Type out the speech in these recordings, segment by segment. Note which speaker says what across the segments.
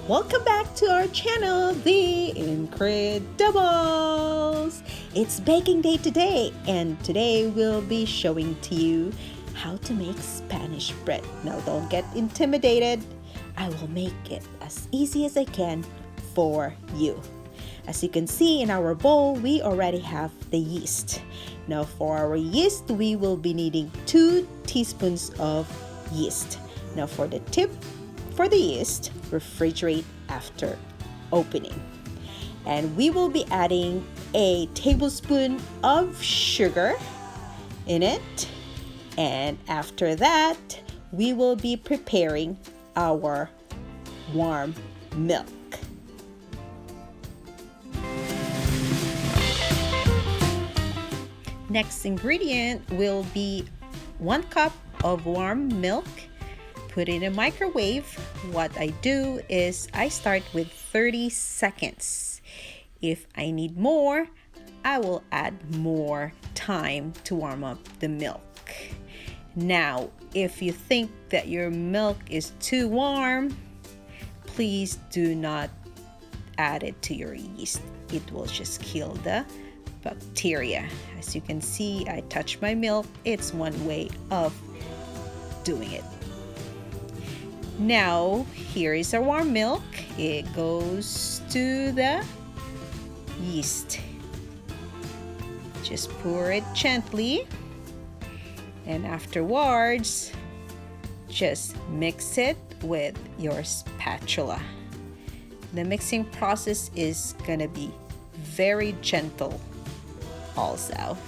Speaker 1: Welcome back to our channel, The Incredibles! It's baking day today, and today we'll be showing to you how to make Spanish bread. Now don't get intimidated. I will make it as easy as I can for you. As you can see in our bowl, we already have the yeast. Now for our yeast, we will be needing 2 teaspoons of yeast. Now for the tip for the yeast, refrigerate after opening. And we will be adding a tablespoon of sugar in it. And after that, we will be preparing our warm milk. Next ingredient will be 1 cup of warm milk. Put it in a microwave. What I do is I start with 30 seconds. If I need more, I will add more time to warm up the milk. Now, if you think that your milk is too warm, please do not add it to your yeast. It will just kill the bacteria. As you can see, I touch my milk. It's one way of doing it. Now, here is our warm milk. It goes to the yeast. Just pour it gently, and afterwards, just mix it with your spatula. The mixing process is gonna be very gentle also.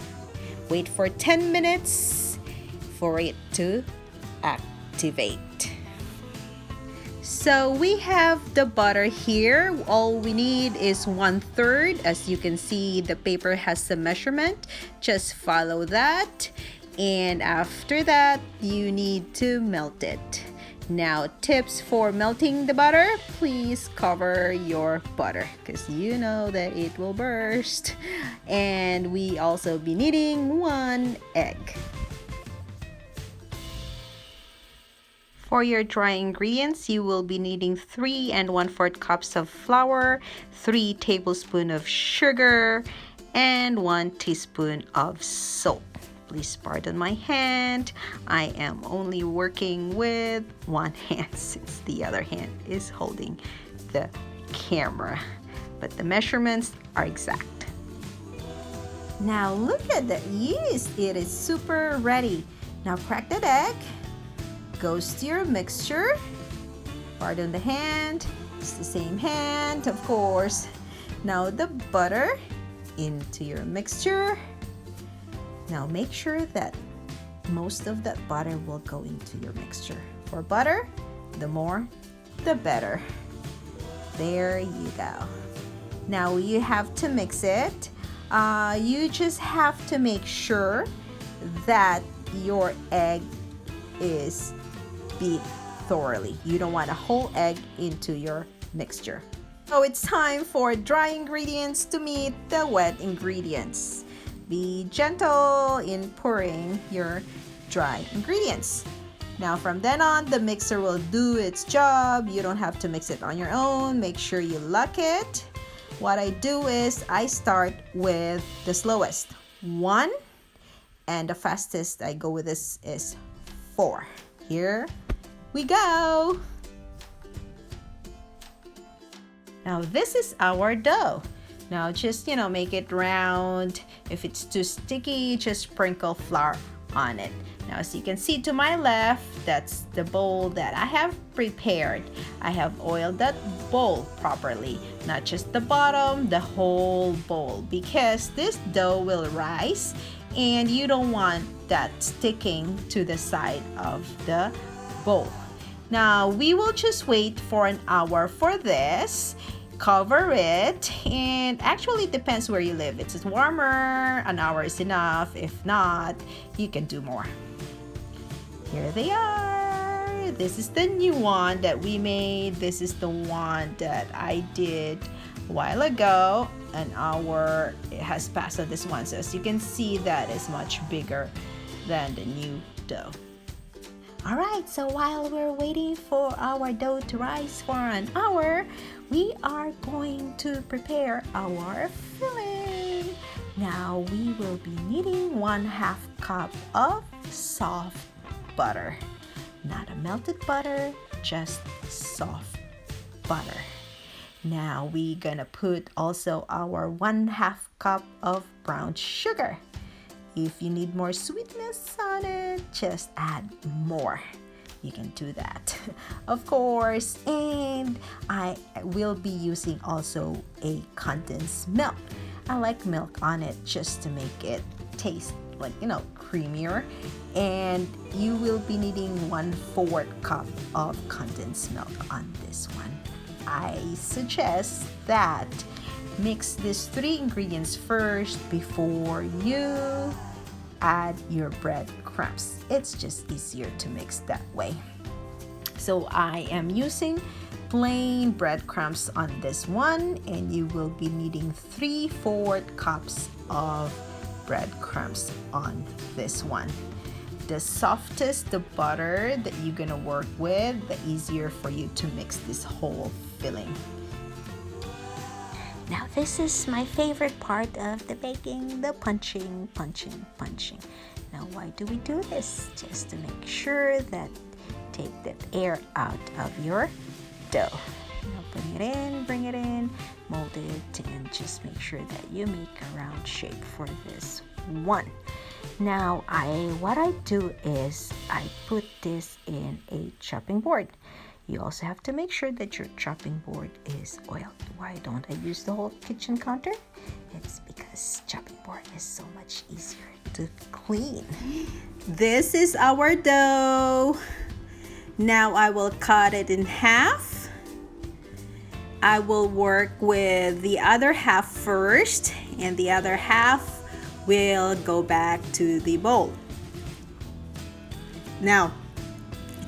Speaker 1: Wait for 10 minutes for it to activate. So we have the butter here. All we need is 1/3. As you can see, the paper has the measurement. Just follow that. And after that, you need to melt it. Now, tips for melting the butter: please cover your butter because you know that it will burst. And we also be needing 1 egg. For your dry ingredients, you will be needing 3 1/4 cups of flour, 3 tablespoons of sugar, and 1 teaspoon of salt. Please pardon my hand. I am only working with one hand since the other hand is holding the camera. But the measurements are exact. Now look at the yeast. It is super ready. Now crack that egg. Goes to your mixture. Pardon the hand. It's the same hand, of course. Now the butter into your mixture. Now make sure that most of that butter will go into your mixture. For butter, the more, the better. There you go. Now you have to mix it. You just have to make sure that your egg is beat thoroughly. You don't want a whole egg into your mixture. So it's time for dry ingredients to meet the wet ingredients. Be gentle in pouring your dry ingredients. Now from then on, the mixer will do its job. You don't have to mix it on your own. Make sure you lock it. What I do is I start with the slowest, 1, and the fastest I go with this is 4. Here we go. Now this is our dough. Now just, make it round. If it's too sticky, just sprinkle flour on it. Now as you can see to my left, that's the bowl that I have prepared. I have oiled that bowl properly, not just the bottom, the whole bowl, because this dough will rise and you don't want that sticking to the side of the bowl. Now we will just wait for an hour for this. Cover it, and actually it depends where you live. If it's warmer, an hour is enough. If not, you can do more. Here they are. This is the new one that we made. This is the one that I did a while ago. An hour has passed on this one, so as you can see, that is much bigger than the new dough. Alright, so while we're waiting for our dough to rise for an hour, we are going to prepare our filling. Now we will be needing 1/2 cup of soft butter. Not a melted butter, just soft butter. Now we're gonna put also our 1/2 cup of brown sugar. If you need more sweetness on it, just add more. You can do that, of course. And I will be using also a condensed milk. I like milk on it just to make it taste like, creamier. And you will be needing 1/4 cup of condensed milk on this one. I suggest that mix these 3 ingredients first before you add your breadcrumbs. It's just easier to mix that way. So I am using plain breadcrumbs on this one, and you will be needing 3/4 cups of breadcrumbs on this one. The softest the butter that you're gonna work with, the easier for you to mix this whole filling. Now this is my favorite part of the baking, the punching. Now why do we do this? Just to make sure that take that air out of your dough. Now bring it in, mold it, and just make sure that you make a round shape for this one. Now what I do is I put this in a chopping board. You also have to make sure that your chopping board is oiled. Why don't I use the whole kitchen counter? It's because chopping board is so much easier to clean. This is our dough. Now I will cut it in half. I will work with the other half first, and the other half will go back to the bowl. Now,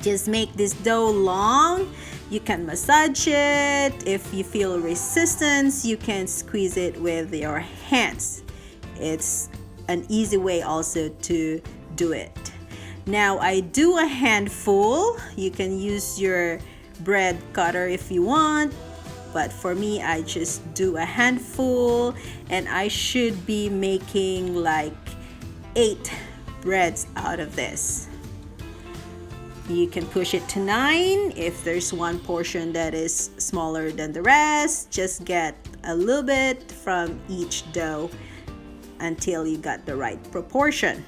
Speaker 1: just make this dough long. You can massage it. If you feel resistance, you can squeeze it with your hands. It's an easy way also to do it. Now I do a handful. You can use your bread cutter if you want, but for me, I just do a handful, and I should be making like 8 breads out of this. You can push it to 9 if there's one portion that is smaller than the rest. Just get a little bit from each dough until you got the right proportion.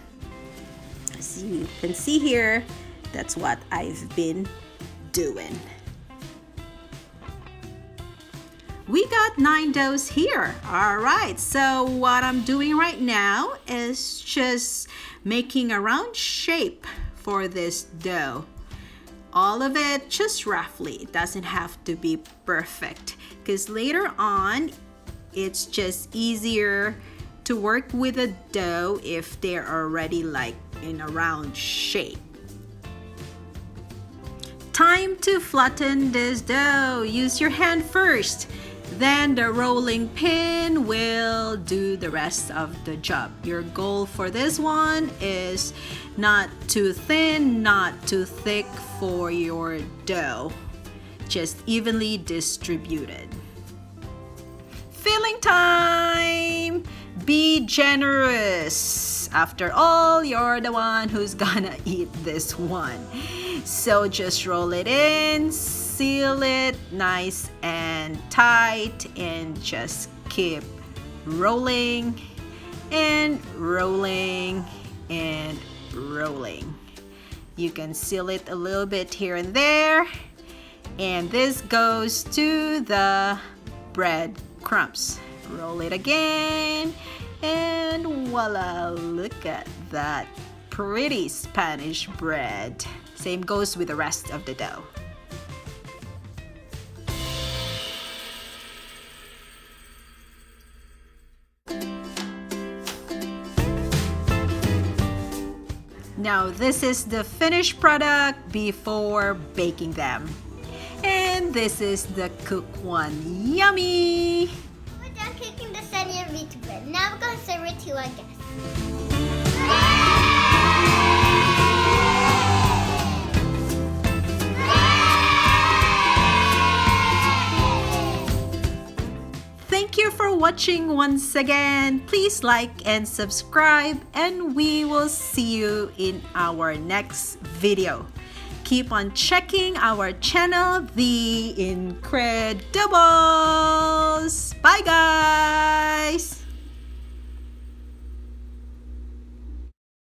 Speaker 1: As you can see here, that's what I've been doing. We got 9 doughs here. All right, so what I'm doing right now is just making a round shape for this dough. All of it just roughly. It doesn't have to be perfect, because later on it's just easier to work with a dough if they're already like in a round shape. Time to flatten this dough. Use your hand first. Then the rolling pin will do the rest of the job. Your goal for this one is not too thin, not too thick for your dough. Just evenly distributed. Filling time! Be generous. After all, you're the one who's gonna eat this one. So just roll it in, seal it nice and tight, and just keep rolling and rolling and rolling. You can seal it a little bit here and there, and this goes to the bread crumbs. Roll it again, and voila, look at that pretty Spanish bread. Same goes with the rest of the dough. Now this is the finished product before baking them. And this is the cooked one. Yummy!
Speaker 2: We're done cooking the sunny wheat bread. Now we're going to serve it to our guests.
Speaker 1: Thank you for watching once again. Please like and subscribe, and we will see you in our next video. Keep on checking our channel, The Incredibles. Bye guys!